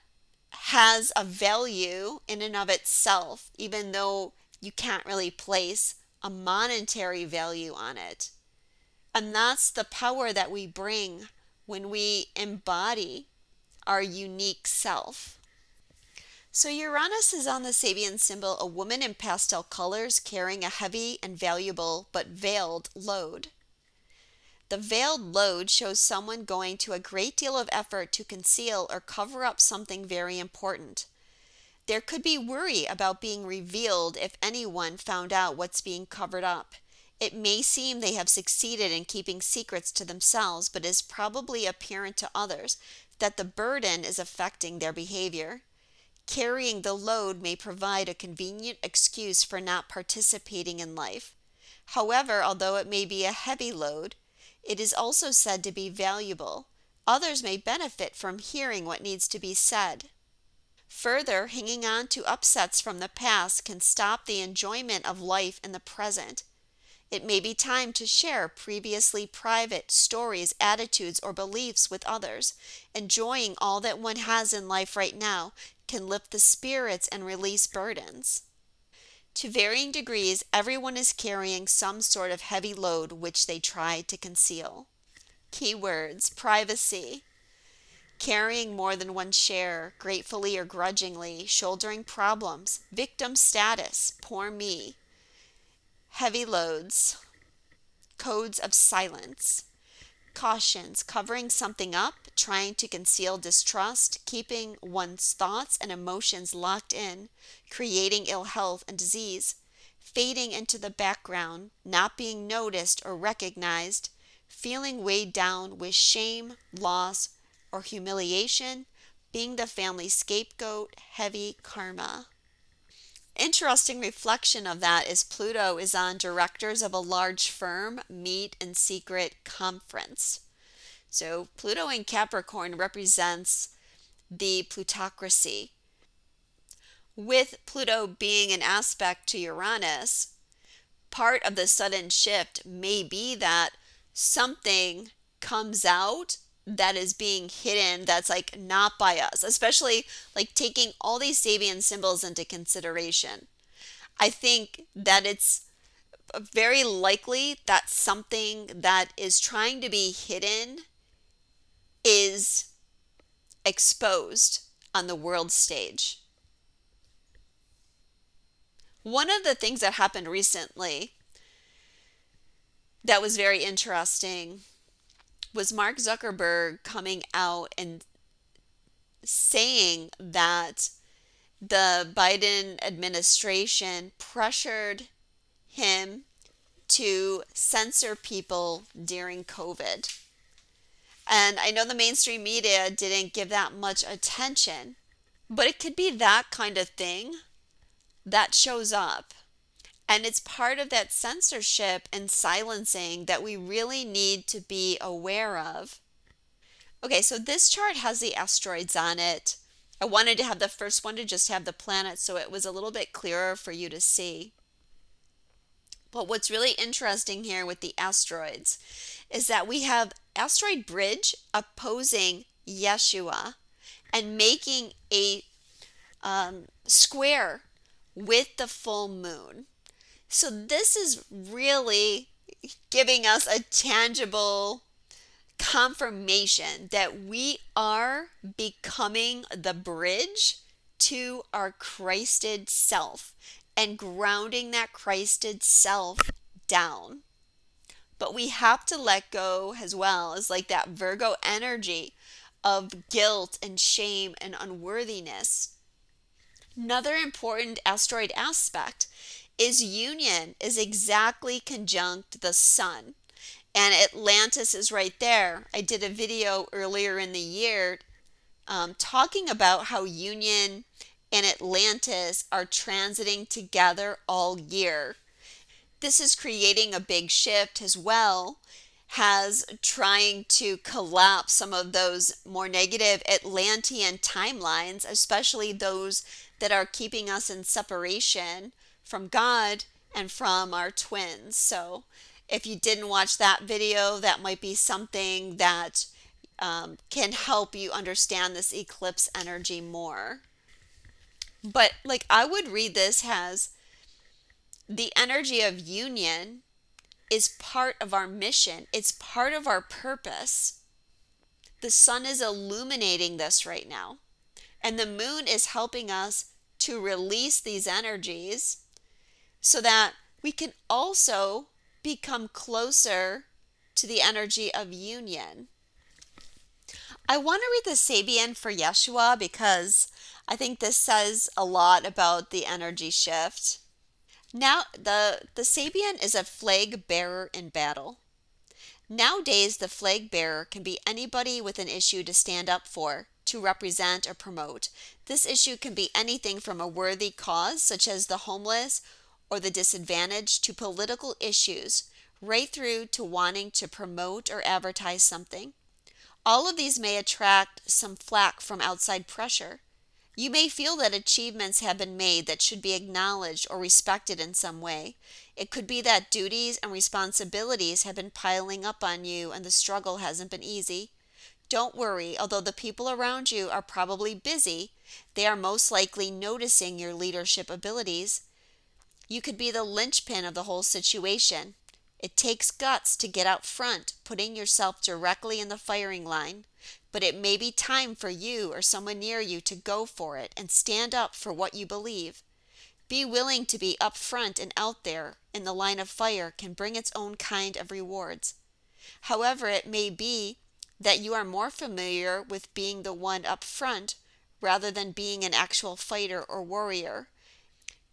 has a value in and of itself, even though you can't really place a monetary value on it. And that's the power that we bring when we embody our unique self. So Uranus is on the Sabian symbol, a woman in pastel colors carrying a heavy and valuable but veiled load. The veiled load shows someone going to a great deal of effort to conceal or cover up something very important. There could be worry about being revealed if anyone found out what's being covered up. It may seem they have succeeded in keeping secrets to themselves, but it is probably apparent to others that the burden is affecting their behavior. Carrying the load may provide a convenient excuse for not participating in life. However, although it may be a heavy load, it is also said to be valuable. Others may benefit from hearing what needs to be said. Further, hanging on to upsets from the past can stop the enjoyment of life in the present. It may be time to share previously private stories, attitudes, or beliefs with others. Enjoying all that one has in life right now can lift the spirits and release burdens. To varying degrees, everyone is carrying some sort of heavy load which they try to conceal. Keywords: privacy, carrying more than one share, gratefully or grudgingly, shouldering problems, victim status, poor me, heavy loads, codes of silence, cautions, covering something up, trying to conceal distrust, keeping one's thoughts and emotions locked in, creating ill health and disease, fading into the background, not being noticed or recognized, feeling weighed down with shame, loss, or humiliation, being the family scapegoat, heavy karma. Interesting reflection of that is Pluto is on directors of a large firm meet in secret conference. So Pluto in Capricorn represents the plutocracy. With Pluto being an aspect to Uranus, part of the sudden shift may be that something comes out that is being hidden, that's like not by us, especially like taking all these Sabian symbols into consideration. I think that it's very likely that something that is trying to be hidden is exposed on the world stage. One of the things that happened recently that was very interesting was Mark Zuckerberg coming out and saying that the Biden administration pressured him to censor people during COVID. And I know the mainstream media didn't give that much attention, but it could be that kind of thing that shows up. And it's part of that censorship and silencing that we really need to be aware of. Okay, so this chart has the asteroids on it. I wanted to have the first one to just have the planets so it was a little bit clearer for you to see. But what's really interesting here with the asteroids is that we have asteroid bridge opposing Yeshua and making a square with the full moon. So this is really giving us a tangible confirmation that we are becoming the bridge to our Christed self and grounding that Christed self down. But we have to let go as well as like that Virgo energy of guilt and shame and unworthiness. Another important asteroid aspect is union is exactly conjunct the sun. And Atlantis is right there. I did a video earlier in the year talking about how Union and Atlantis are transiting together all year. This is creating a big shift as well, has trying to collapse some of those more negative Atlantean timelines, especially those that are keeping us in separation from God and from our twins. So if you didn't watch that video, that might be something that can help you understand this eclipse energy more. But like I would read this as the energy of union is part of our mission. It's part of our purpose. The sun is illuminating this right now. And the moon is helping us to release these energies so that we can also become closer to the energy of union. I want to read the Sabian for Yeshua because I think this says a lot about the energy shift. Now, the Sabian is a flag bearer in battle. Nowadays, the flag bearer can be anybody with an issue to stand up for, to represent or promote. This issue can be anything from a worthy cause, such as the homeless or the disadvantaged, to political issues, right through to wanting to promote or advertise something. All of these may attract some flack from outside pressure. You may feel that achievements have been made that should be acknowledged or respected in some way. It could be that duties and responsibilities have been piling up on you and the struggle hasn't been easy. Don't worry, although the people around you are probably busy, they are most likely noticing your leadership abilities. You could be the linchpin of the whole situation. It takes guts to get out front, putting yourself directly in the firing line. But it may be time for you or someone near you to go for it and stand up for what you believe. Be willing to be up front and out there in the line of fire can bring its own kind of rewards. However, it may be that you are more familiar with being the one up front rather than being an actual fighter or warrior.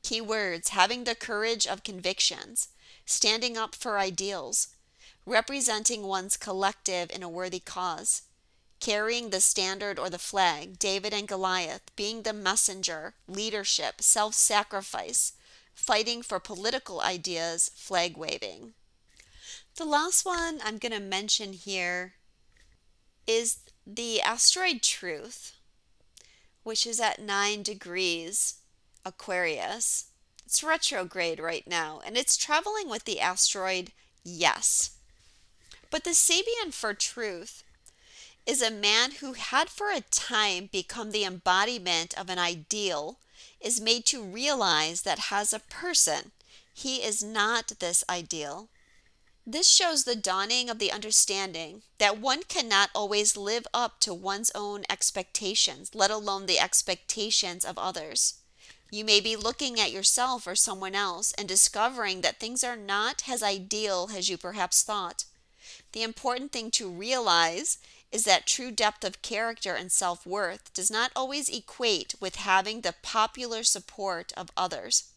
Key words: having the courage of convictions, standing up for ideals, representing one's collective in a worthy cause, carrying the standard or the flag, David and Goliath, being the messenger, leadership, self-sacrifice, fighting for political ideas, flag waving. The last one I'm going to mention here is the asteroid Truth, which is at 9 degrees Aquarius. It's retrograde right now, and it's traveling with the asteroid Yes. But the Sabian for Truth is a man who had for a time become the embodiment of an ideal, is made to realize that as a person, he is not this ideal. This shows the dawning of the understanding that one cannot always live up to one's own expectations, let alone the expectations of others. You may be looking at yourself or someone else and discovering that things are not as ideal as you perhaps thought. The important thing to realize is that true depth of character and self-worth does not always equate with having the popular support of others.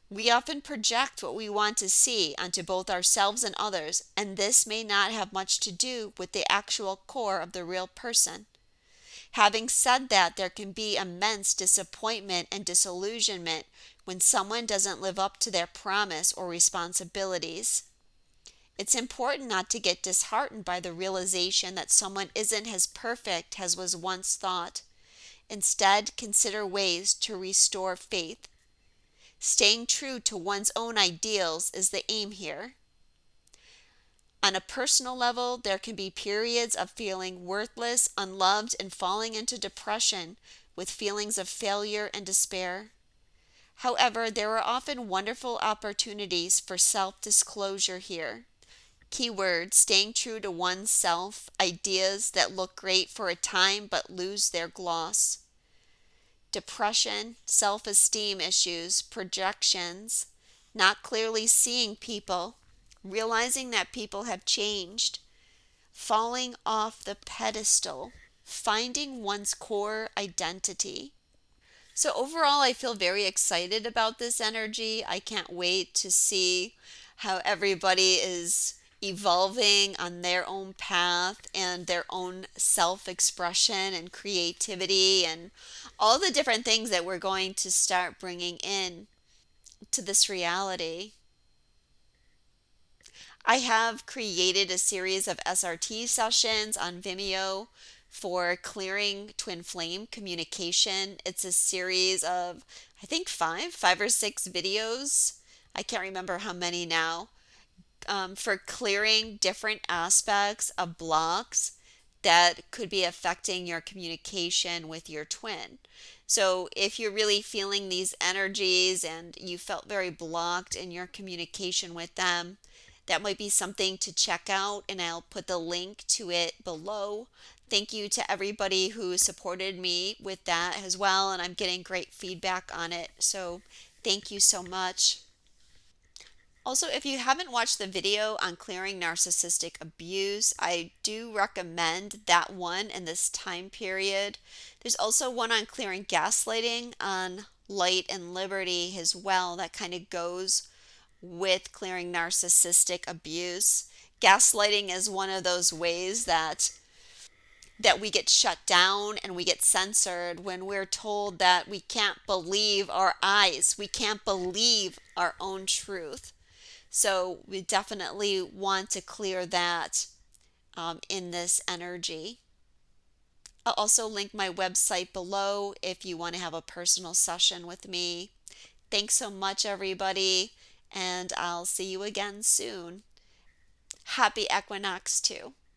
We often project what we want to see onto both ourselves and others, and this may not have much to do with the actual core of the real person. Having said that, there can be immense disappointment and disillusionment when someone doesn't live up to their promise or responsibilities. It's important not to get disheartened by the realization that someone isn't as perfect as was once thought. Instead, consider ways to restore faith. Staying true to one's own ideals is the aim here. On a personal level, there can be periods of feeling worthless, unloved, and falling into depression with feelings of failure and despair. However, there are often wonderful opportunities for self-disclosure here. Keyword: staying true to oneself, ideas that look great for a time but lose their gloss. Depression, self-esteem issues, projections, not clearly seeing people, realizing that people have changed, falling off the pedestal, finding one's core identity. So overall, I feel very excited about this energy. I can't wait to see how everybody is evolving on their own path and their own self-expression and creativity and all the different things that we're going to start bringing in to this reality. I have created a series of SRT sessions on Vimeo for clearing twin flame communication. It's a series of, I think, five or six videos. I can't remember how many now, for clearing different aspects of blocks that could be affecting your communication with your twin. So if you're really feeling these energies and you felt very blocked in your communication with them, that might be something to check out, and I'll put the link to it below. Thank you to everybody who supported me with that as well, and I'm getting great feedback on it. So thank you so much. Also, if you haven't watched the video on clearing narcissistic abuse, I do recommend that one in this time period. There's also one on clearing gaslighting on Light and Liberty as well that kind of goes with clearing narcissistic abuse. Gaslighting is one of those ways that we get shut down and we get censored when we're told that we can't believe our eyes, we can't believe our own truth. So we definitely want to clear that in this energy. I'll also link my website below if you want to have a personal session with me. Thanks so much, everybody, and I'll see you again soon. Happy equinox too.